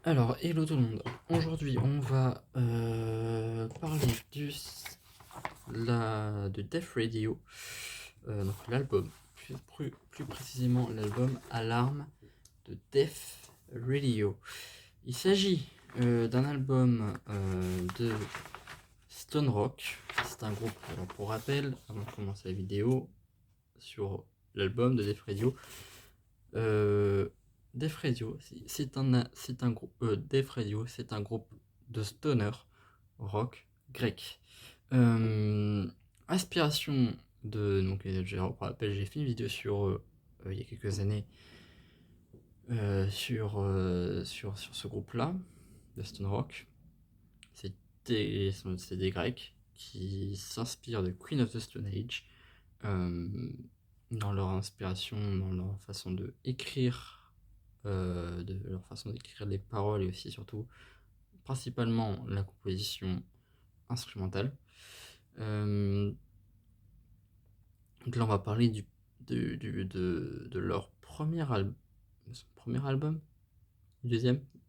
Alors, hello tout le monde. Aujourd'hui, on va parler de Def Radio, donc l'album, plus précisément l'album Alarme de Def Radio. Il s'agit d'un album de Stone Rock. C'est un groupe, alors pour rappel, avant de commencer la vidéo, sur l'album de Def Radio. Def Radio, c'est un groupe. Def Radio, c'est un groupe de stoner rock grec. Inspiration de. Donc, pour rappel, j'ai fait une vidéo sur il y a quelques années sur ce groupe-là de stone rock. C'est des Grecs qui s'inspirent de Queen of the Stone Age dans leur inspiration, dans leur façon de écrire, les paroles et aussi surtout principalement la composition instrumentale. Donc là on va parler de leur premier album,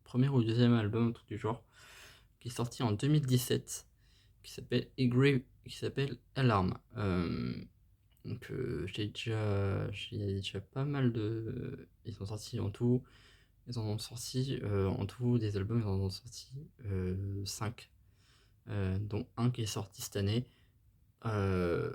premier ou deuxième album, tout du genre, qui est sorti en 2017, qui s'appelle Alarm. Donc j'ai déjà pas mal de. Ils en ont sorti en tout des albums, ils en ont sorti 5, dont un qui est sorti cette année. Fin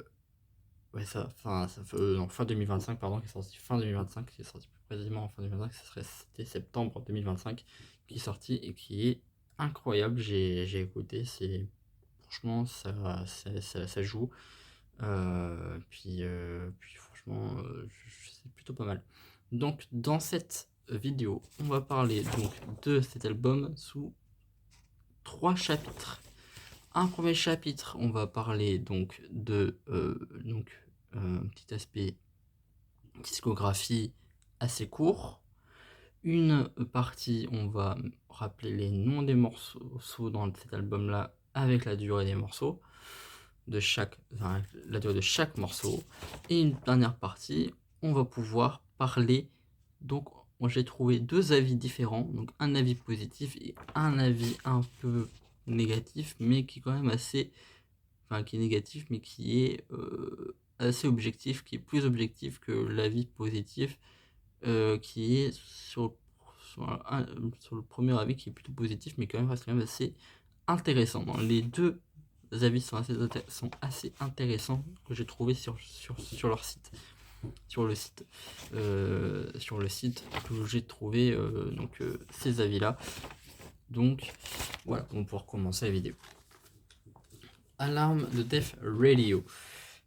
2025, pardon, qui est sorti fin 2025, qui est sorti plus précisément en fin 2025, c'était septembre 2025, qui est sorti et qui est incroyable. J'ai écouté, franchement, ça joue. Puis franchement, c'est plutôt pas mal. Donc dans cette vidéo, on va parler donc de cet album sous 3 chapitres. Un premier chapitre, on va parler donc de un petit aspect discographie assez court. Une partie, on va rappeler les noms des morceaux dans cet album-là avec la durée des morceaux, la durée de chaque morceau. Et une dernière partie, on va pouvoir parler. Donc, moi j'ai trouvé 2 avis différents, donc un avis positif et un avis un peu négatif, mais qui est quand même assez, qui est négatif, mais qui est assez objectif, qui est plus objectif que l'avis positif, qui est sur le premier avis, qui est plutôt positif, mais reste quand même assez intéressant. Les 2 avis sont assez intéressants, que j'ai trouvé sur leur site, sur le site que j'ai trouvé ces avis là. Donc voilà, on va pouvoir commencer la vidéo. Alarme de Def Radio.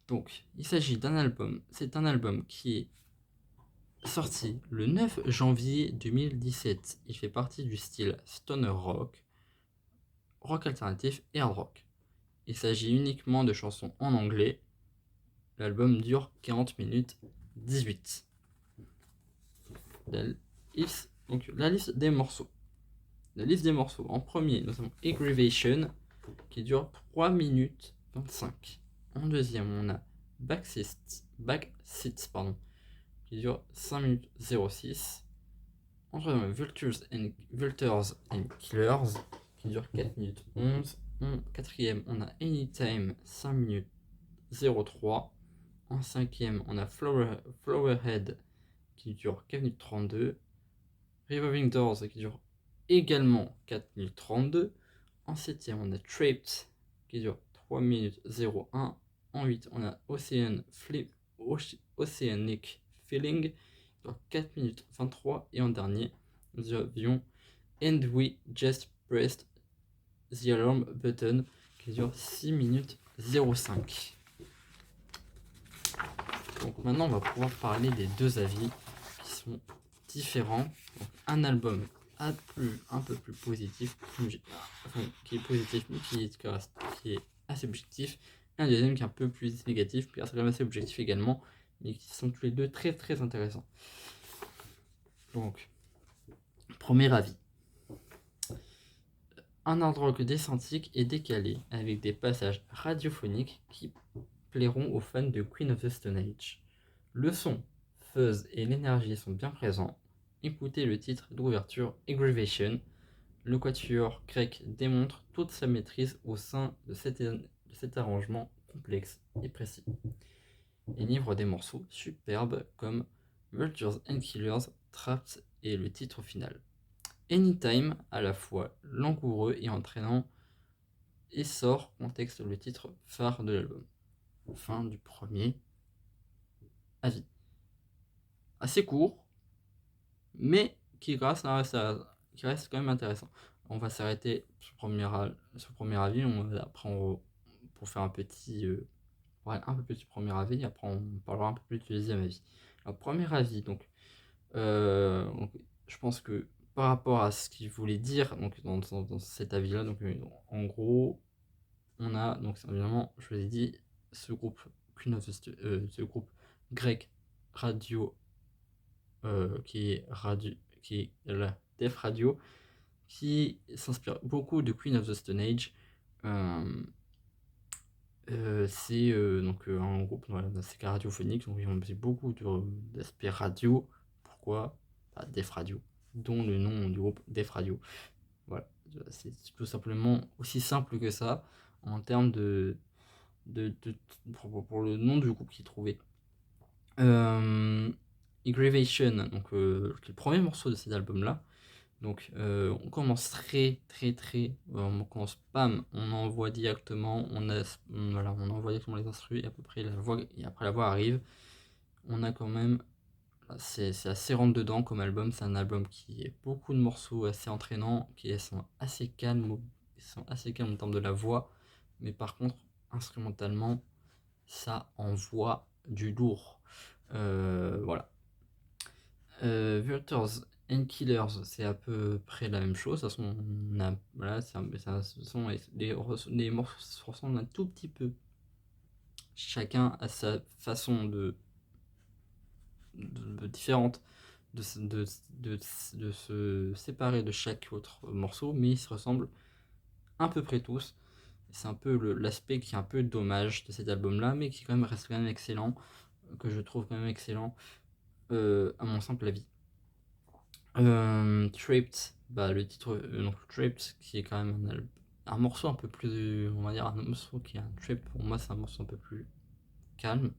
Donc il s'agit d'un album, c'est un album qui est sorti le 9 janvier 2017. Il fait partie du style stoner rock, rock alternatif et hard rock. Il s'agit uniquement de chansons en anglais. L'album dure 40 minutes 18. La liste des morceaux. La liste des morceaux. En premier, nous avons Aggravation, qui dure 3 minutes 25. En deuxième, on a Backseats, qui dure 5 minutes 06. En troisième, Vultures and Killers, qui dure 4 minutes 11. En quatrième, on a Anytime, 5 minutes 03. En cinquième, on a Flowerhead, qui dure 4 minutes 32. Revolving Doors, qui dure également 4 minutes 32. En septième, on a Trapped, qui dure 3 minutes 01. En 8, on a Oceanic Feeling, qui dure 4 minutes 23. Et en dernier, nous avions And We Just Pressed the Alarm Button, qui dure 6 minutes 05. Donc maintenant, on va pouvoir parler des 2 avis qui sont différents. Donc, un album un peu plus positif, qui est positif, mais qui est assez objectif. Et un deuxième qui est un peu plus négatif, qui est quand même assez objectif également, mais qui sont tous les 2 très très intéressants. Donc, premier avis. Un hard rock décentrique et décalé, avec des passages radiophoniques qui plairont aux fans de Queen of the Stone Age. Le son, fuzz et l'énergie sont bien présents. Écoutez le titre d'ouverture Aggravation, le quatuor grec démontre toute sa maîtrise au sein de cet arrangement complexe et précis. Il livre des morceaux superbes comme Vultures and Killers, Trapped et le titre final. Anytime, à la fois langoureux et entraînant, et sort contexte le titre phare de l'album. Fin du premier avis. Assez court, mais qui reste quand même intéressant. On va s'arrêter sur le premier avis, après pour faire un peu plus du premier avis, après on parlera un peu plus du deuxième avis. Alors, premier avis, donc, je pense que par rapport à ce qu'il voulait dire donc, dans cet avis-là, donc, en gros, on a, donc évidemment, je vous ai dit, ce groupe ce groupe grec radio, qui est la Def Radio, qui s'inspire beaucoup de Queen of the Stone Age. C'est donc un groupe, voilà, c'est radiophonique, donc ils ont beaucoup d'aspects radio. Pourquoi Def Radio, dont le nom du groupe Def Radio. Voilà, c'est tout simplement aussi simple que ça en termes pour le nom du groupe qu'ils trouvaient. Aggravation, donc le premier morceau de cet album-là. Donc on commence on commence pam, on envoie directement, on envoie directement les instruments et à peu près la voix, et après la voix arrive. On a quand même, c'est assez rentre dedans comme album. C'est un album qui est beaucoup de morceaux assez entraînants, qui sont assez calmes en termes de la voix, mais par contre instrumentalement ça envoie du lourd. Voilà. Vultures and Killers, c'est à peu près la même chose. De toute façon, les morceaux se ressemblent un tout petit peu. Chacun a sa façon différente de se séparer de chaque autre morceau, mais ils se ressemblent à peu près tous. C'est un peu l'aspect qui est un peu dommage de cet album-là, mais qui reste quand même excellent, que je trouve quand même excellent, à mon simple avis. Trapped, le titre, donc Trapped, qui est quand même un morceau un peu plus, on va dire, un morceau qui est un trip, pour moi c'est un morceau un peu plus calme,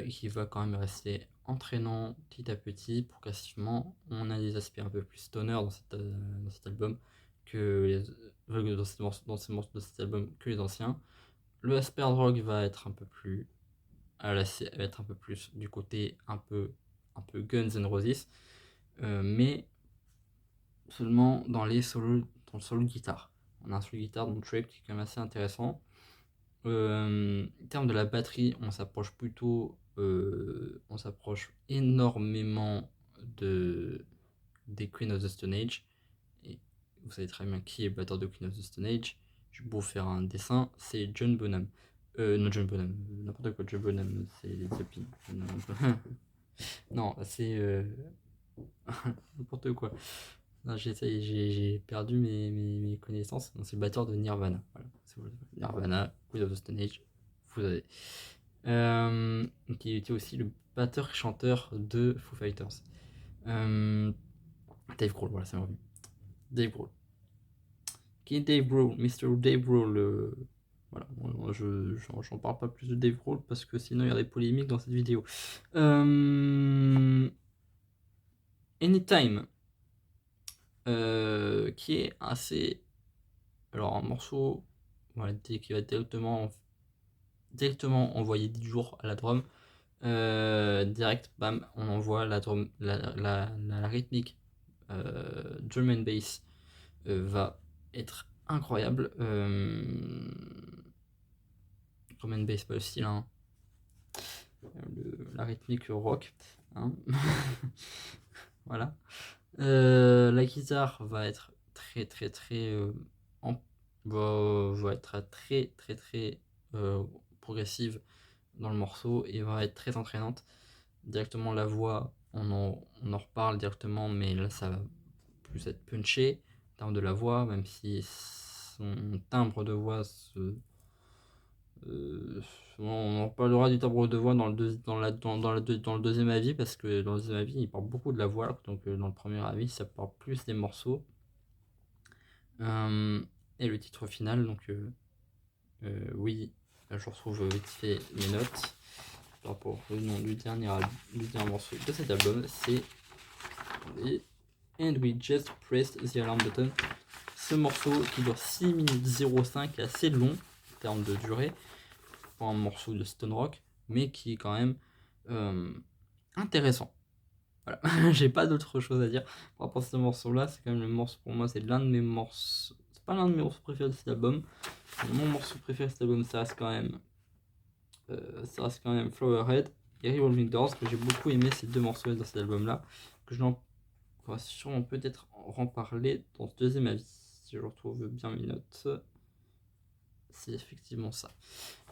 qui va quand même rester entraînant petit à petit, progressivement. On a des aspects un peu plus stoner dans cet album dans ces morceaux de cet album que les anciens. Le aspect hard rock va être un peu plus du côté un peu Guns N' Roses, mais seulement dans le solo de guitare. On a un solo de guitare dans Trip qui est quand même assez intéressant. En termes de la batterie, on s'approche énormément des Queen of the Stone Age. Et vous savez très bien qui est le batteur de Queen of the Stone Age. Je vais vous faire un dessin, c'est John Bonham. Non, John Bonham, n'importe quoi, John Bonham, c'est les Zeppelin. Non, c'est n'importe quoi. Non, j'ai perdu mes connaissances. C'est le batteur de Nirvana. Voilà. Nirvana, Queen of the Stone Age, vous avez. Qui était aussi le batteur-chanteur de Foo Fighters. Dave Grohl, voilà, c'est revenu. Dave Grohl. Qui est Dave Grohl, Mr. Dave Grohl. Voilà, j'en parle pas plus de Dave Grohl parce que sinon il y a des polémiques dans cette vidéo. Anytime. Qui est assez. Alors, un morceau qui va directement envoyé 10 jours à la drum. Direct, bam, on envoie la drum, la rythmique, drum and bass, va être incroyable. Drum and bass, pas le style, hein. La rythmique rock, hein. Voilà. La guitare va être très va être très progressive dans le morceau et va être très entraînante. Directement la voix, on en reparle directement, mais là ça va plus être punché en termes de la voix, même si son timbre de voix on en reparlera du timbre de voix dans le deuxième avis, parce que dans le deuxième avis il parle beaucoup de la voix, donc dans le premier avis ça parle plus des morceaux. Et le titre final, donc oui, là, je retrouve vite fait mes notes par rapport au nom du dernier morceau de cet album, c'est And We Just Pressed the Alarm Button. Ce morceau qui dure 6 minutes 05 est assez long en termes de durée pour un morceau de stone rock, mais qui est quand même intéressant. Voilà, j'ai pas d'autre chose à dire par rapport à ce morceau-là. C'est quand même le morceau, pour moi, c'est l'un de mes morceaux. C'est pas l'un de mes morceaux préférés de cet album. Mon morceau préféré de cet album, ça reste quand même Flowerhead et Revolving Doors, que j'ai beaucoup aimé ces deux morceaux dans cet album-là, que je n'en on va sûrement peut-être en parler dans ce deuxième avis, si je retrouve bien mes notes. C'est effectivement ça.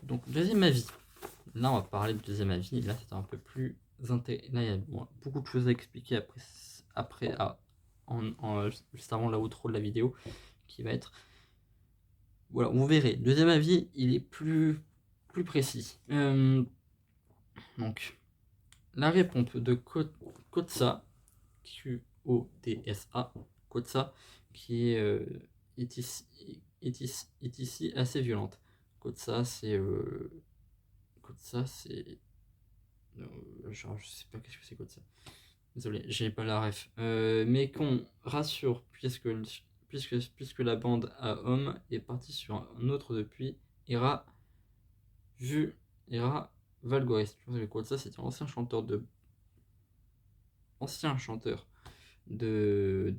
Donc, deuxième avis. Là, on va parler de deuxième avis. Là, c'est un peu plus intéressant. Là, il y a beaucoup de choses à expliquer juste avant l'outro de la vidéo, qui va être... Voilà, vous verrez. Deuxième avis, il est plus précis. Donc, l'arrêt pompe de Kotsa, Qotsa, Kotsa, qui est ici assez violente. Kotsa, c'est genre, je sais pas qu'est-ce que c'est Kotsa. Désolé, j'ai pas la ref. Mais qu'on rassure, puisque la bande à hommes est partie sur un autre depuis, ira Valgoris. Je pense que Kotsa, c'était un ancien chanteur de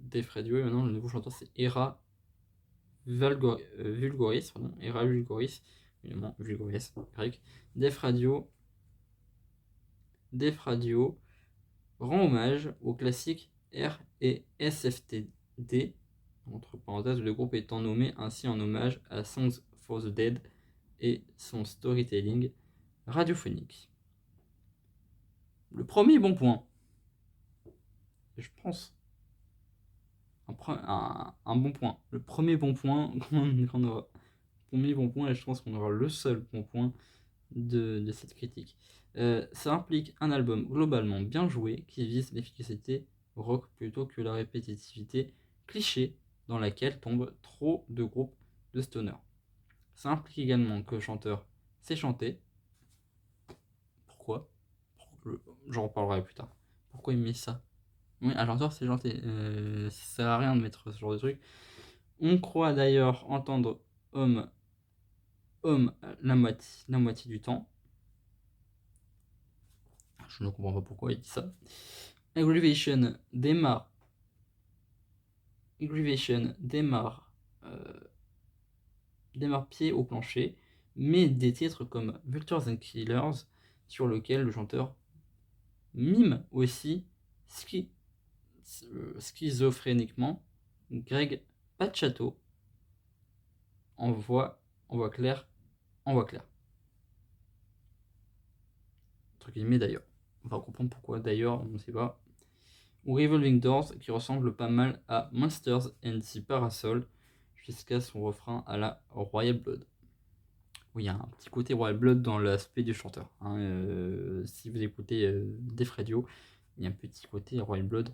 Def Radio, et maintenant le nouveau chanteur c'est Era Vulgoris, Era Vulgoris, évidemment Vulgoris, grec. Def Radio rend hommage au classique R et SFTD, entre parenthèses, le groupe étant nommé ainsi en hommage à Songs for the Dead et son storytelling radiophonique. Le premier bon point, je pense, un bon point. Le premier bon point qu'on aura. Premier bon point, et je pense qu'on aura le seul bon point de cette critique. Ça implique un album globalement bien joué qui vise l'efficacité rock plutôt que la répétitivité cliché dans laquelle tombent trop de groupes de stoner. Ça implique également que le chanteur sait chanter. Pourquoi? J'en reparlerai plus tard. Pourquoi il met ça? Oui, un chanteur c'est chanter. Ça sert à rien de mettre ce genre de truc. On croit d'ailleurs entendre homme la moitié du temps. Je ne comprends pas pourquoi il dit ça. Aggravation démarre pied au plancher, mais des titres comme Vultures and Killers, sur lequel le chanteur mime aussi schizophréniquement Greg Pachato en voix claire. Entre guillemets d'ailleurs. On va comprendre pourquoi d'ailleurs, on ne sait pas. Ou Revolving Doors, qui ressemble pas mal à Monsters and the Parasol, jusqu'à son refrain à la Royal Blood. Oui, il y a un petit côté Royal Blood dans l'aspect du chanteur. Si vous écoutez Def Radio, il y a un petit côté Royal Blood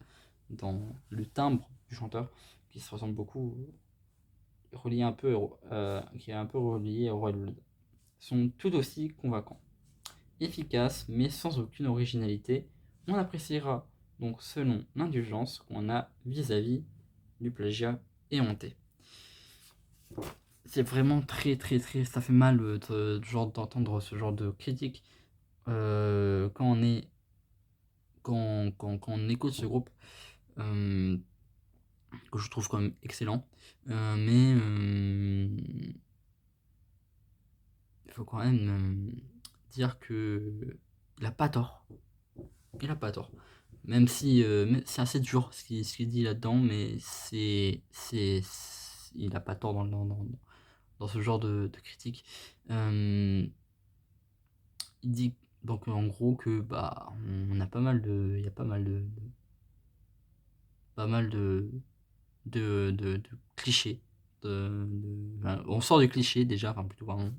dans le timbre du chanteur, qui se ressemble beaucoup, qui est un peu relié au Royal Blood. Sont tout aussi convaincants. Efficaces, mais sans aucune originalité, on appréciera donc selon l'indulgence qu'on a vis-à-vis du plagiat éhonté. C'est vraiment très, ça fait mal d'entendre ce genre de critique quand on écoute ce groupe, que je trouve quand même excellent, mais il faut quand même dire que il a pas tort. Même si c'est assez dur ce qu'il dit là-dedans, mais il a pas tort dans ce genre de critique. Il dit donc en gros que on a pas mal de clichés. On sort du cliché déjà,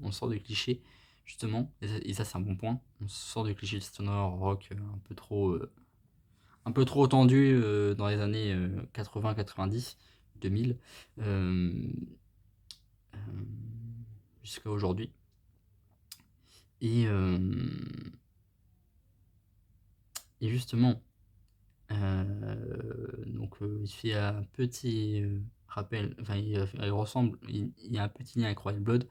on sort du cliché justement, et ça c'est un bon point. On sort du cliché de stoner rock un peu trop tendu dans les années 80-90, 2000 jusqu'à aujourd'hui. Et justement, donc il fait un petit rappel, enfin il ressemble, il y a un petit lien avec Royal Blood,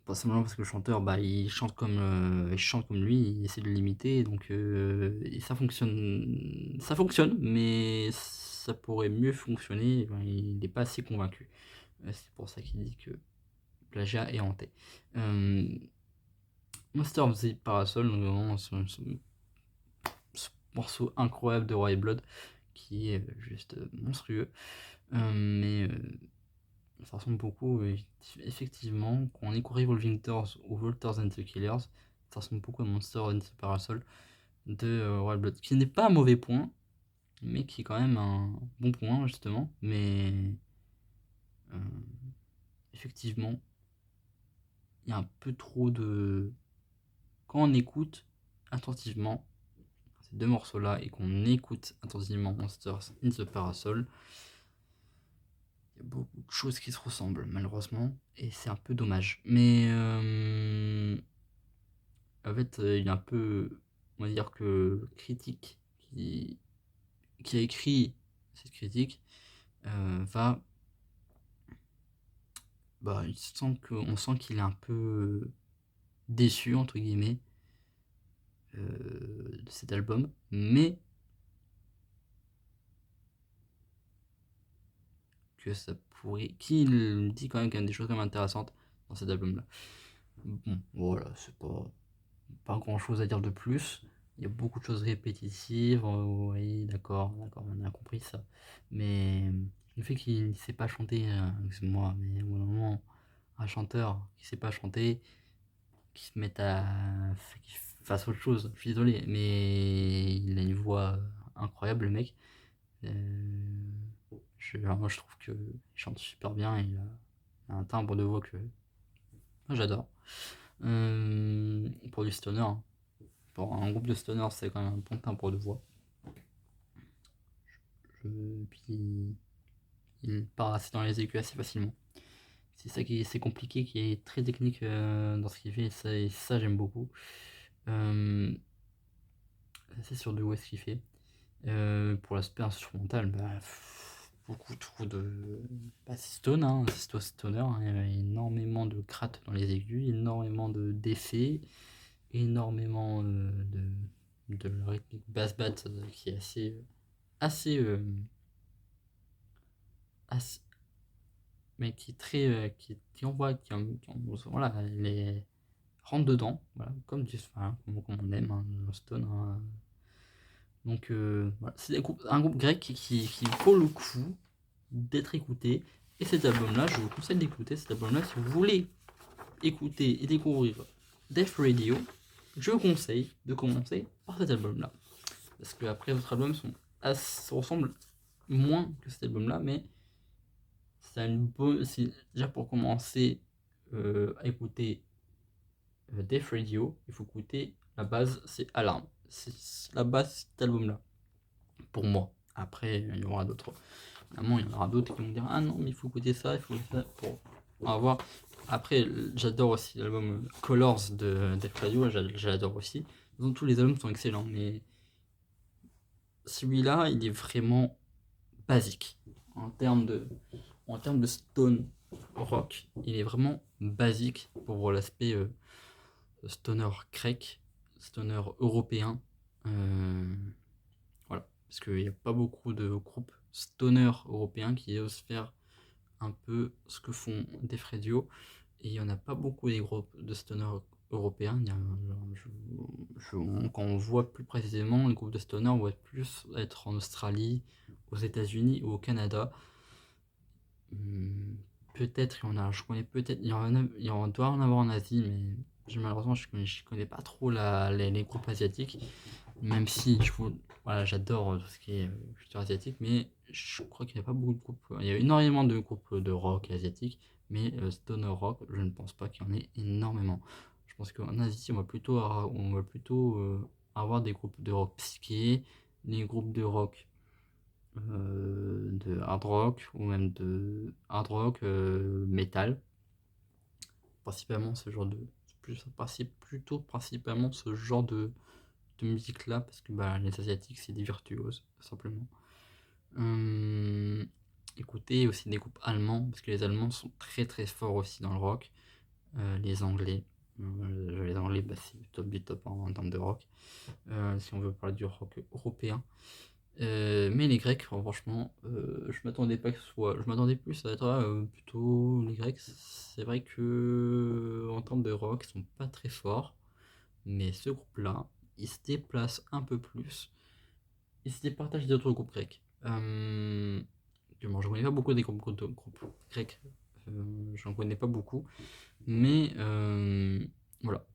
pas simplement parce que le chanteur, il chante comme lui, il essaie de l'imiter, donc et ça fonctionne, mais ça pourrait mieux fonctionner, il n'est pas assez convaincu. C'est pour ça qu'il dit que plagiat est hanté. Monster of the Parasol, donc vraiment ce morceau incroyable de Royal Blood qui est juste monstrueux, mais ça ressemble beaucoup, effectivement, quand on écoute Revolving Doors ou Volters and the Killers, ça ressemble beaucoup à Monster and the Parasol de Royal Blood, qui n'est pas un mauvais point, mais qui est quand même un bon point, justement, mais effectivement, il y a un peu trop de... Quand on écoute attentivement ces deux morceaux-là et qu'on écoute attentivement Monsters in the Parasol, il y a beaucoup de choses qui se ressemblent, malheureusement, et c'est un peu dommage. Mais en fait, il y a un peu, on va dire que critique qui a écrit cette critique va, on sent qu'il est un peu déçu entre guillemets de cet album, mais que ça pourrait, qu'il dit quand même des choses quand même intéressantes dans cet album-là. Bon, voilà, c'est pas grand chose à dire de plus. Il y a beaucoup de choses répétitives, oui, d'accord, on a compris ça. Mais le fait qu'il ne sait pas chanter, excuse-moi, mais au bout d'un moment, un chanteur qui sait pas chanter, qui se mette qui fasse autre chose, je suis désolé, mais il a une voix incroyable, le mec. Moi, je trouve qu'il chante super bien, et il a un timbre de voix que moi, j'adore. Pour du stoner, hein. Pour un groupe de stoner, c'est quand même un bon timbre de voix. Puis il part assez dans les aigus assez facilement. C'est ça qui est compliqué, qui est très technique dans ce qu'il fait, et ça j'aime beaucoup. C'est sur de où est-ce qu'il fait. Pour l'aspect instrumental, beaucoup trop de... c'est stone, hein, c'est stoner, hein, il y a énormément de crates dans les aigus, énormément d'effets, énormément de la rythmique basse-bat qui est assez, assez, mais qui est très, qui envoie, voilà, les rentre dedans, voilà, comme on aime, hein, le stone, hein. Donc voilà, c'est un groupe grec qui vaut le coup d'être écouté. Et cet album-là, je vous conseille d'écouter cet album-là si vous voulez écouter et découvrir Death Radio. Je vous conseille de commencer par cet album-là, parce que après d'autres albums se ressemblent moins que cet album-là, mais c'est déjà pour commencer à écouter Death Radio, il faut écouter la base, c'est Alarm. C'est la base cet album-là, pour moi. Après, il y aura d'autres. Vraiment, il y en aura d'autres qui vont dire ah non, mais il faut écouter ça, il faut écouter ça pour avoir. Après, j'adore aussi l'album Colors de Death Radio, j'adore aussi. Donc, tous les albums sont excellents, mais celui-là, il est vraiment basique en termes de stone rock. Il est vraiment basique pour l'aspect stoner grec, stoner européen. Voilà, parce qu'il n'y a pas beaucoup de groupes stoner européens qui osent faire un peu ce que font Def Radio, et il n'y en a pas beaucoup des groupes de stoner européens. Quand on voit plus précisément, les groupes de stoner vont plus être en Australie, aux États-Unis ou au Canada. Peut-être il y en a, je connais peut-être, il y en doit en avoir en Asie, mais malheureusement je connais pas trop les groupes asiatiques, même si voilà, j'adore tout ce qui est culture asiatique, mais je crois qu'il n'y a pas beaucoup de groupes. Il y a énormément de groupes de rock asiatiques, mais stoner rock, je ne pense pas qu'il y en ait énormément. Je pense qu'en Asie, on va plutôt avoir des groupes de rock psyché, des groupes de rock de hard rock ou même de hard rock, métal. Principalement ce genre de plutôt principalement ce genre de musique-là parce que, bah, les asiatiques, c'est des virtuoses, tout simplement. Écouter aussi des groupes allemands parce que les Allemands sont très, très forts aussi dans le rock. Les Anglais, bah, c'est le top du top en termes de rock, si on veut parler du rock européen. Mais les Grecs, franchement, je m'attendais pas que ce soit. Je m'attendais plus à être plutôt les Grecs. C'est vrai que en termes de rock, ils sont pas très forts, mais ce groupe-là, il se déplace un peu plus. Il se départage d'autres groupes grecs. Je connais pas beaucoup des groupes grecs. J'en connais pas beaucoup, mais voilà.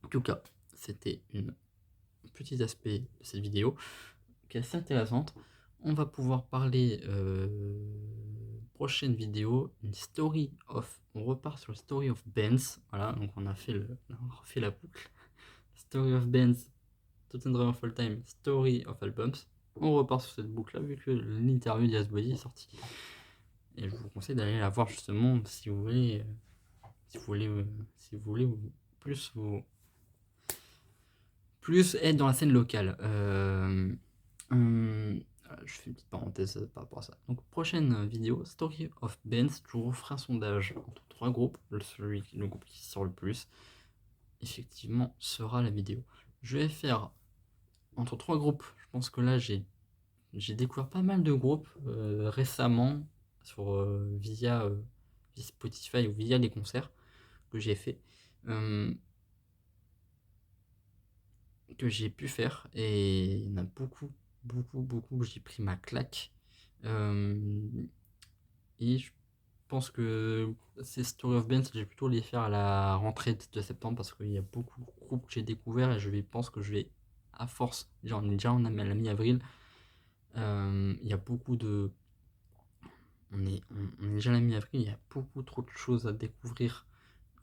En tout cas, c'était une petit aspect de cette vidéo qui est assez intéressante. On va pouvoir parler prochaine vidéo, une story of. On repart sur le story of bands. Voilà, donc on a refait la boucle. Story of bands, Totten Driver Full Time, story of albums. On repart sur cette boucle là vu que l'interview d'Yasbody est sortie. Et je vous conseille d'aller la voir justement si vous voulez, plus être dans la scène locale. Je fais une petite parenthèse par rapport à ça. Donc, prochaine vidéo, Story of Bands. Je vous ferai un sondage entre 3 groupes. Le groupe qui sort le plus, effectivement, sera la vidéo. Je vais faire entre 3 groupes. Je pense que là, j'ai découvert pas mal de groupes récemment via Spotify ou via les concerts que j'ai fait. Que j'ai pu faire et il y en a beaucoup, j'ai pris ma claque. Et je pense que ces Story of Bands, je vais plutôt les faire à la rentrée de septembre parce qu'il y a beaucoup de groupes que j'ai découverts et pense que je vais, à force, déjà on est déjà en à la mi-avril, il y a beaucoup de. On est déjà à la mi-avril, il y a beaucoup trop de choses à découvrir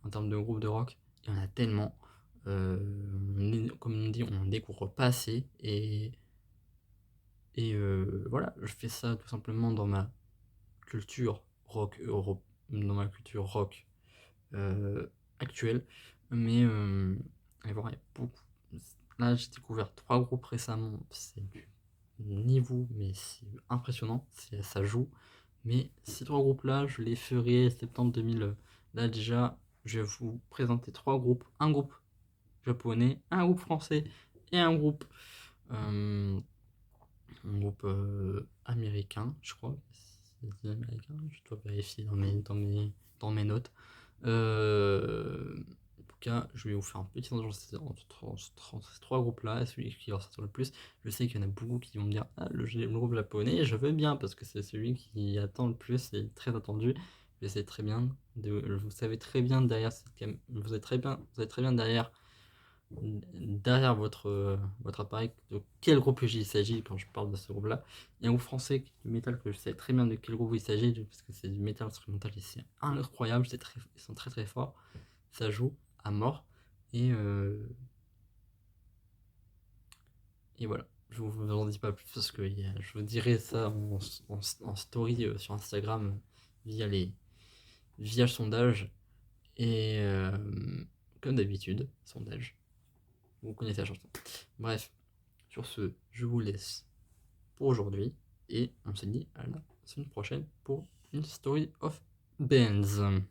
en termes de groupes de rock. Il y en a tellement. Comme on dit, on découvre pas assez. Et voilà, je fais ça tout simplement dans ma culture rock dans ma culture rock actuelle. Mais et voilà, il y a beaucoup. Là, j'ai découvert 3 groupes récemment. C'est du niveau, mais c'est impressionnant. Ça joue. Mais ces 3 groupes-là, je les ferai septembre 2000. Là, déjà, je vais vous présenter 3 groupes. Un groupe japonais, un groupe français et un groupe américain, je crois. C'est américain, je dois vérifier dans mes notes. En tout cas, je vais vous faire un petit sondage entre ces 3 groupes-là, celui qui leur sort le plus. Je sais qu'il y en a beaucoup qui vont me dire ah, le groupe japonais, je veux bien parce que c'est celui qui attend le plus et très attendu. Je sais très bien, vous savez très bien derrière vous êtes très bien derrière votre appareil de quel groupe il s'agit quand je parle de ce groupe-là. Il y a un groupe français du métal que je sais très bien de quel groupe il s'agit parce que c'est du métal instrumental et c'est incroyable, ils sont très très forts, ça joue à mort et, et voilà. Je vous en dis pas plus parce que je vous dirai ça en story sur Instagram via le sondage et comme d'habitude, sondage. Vous connaissez la chanson. Bref, sur ce, je vous laisse pour aujourd'hui et on se dit à la semaine prochaine pour une story of bands.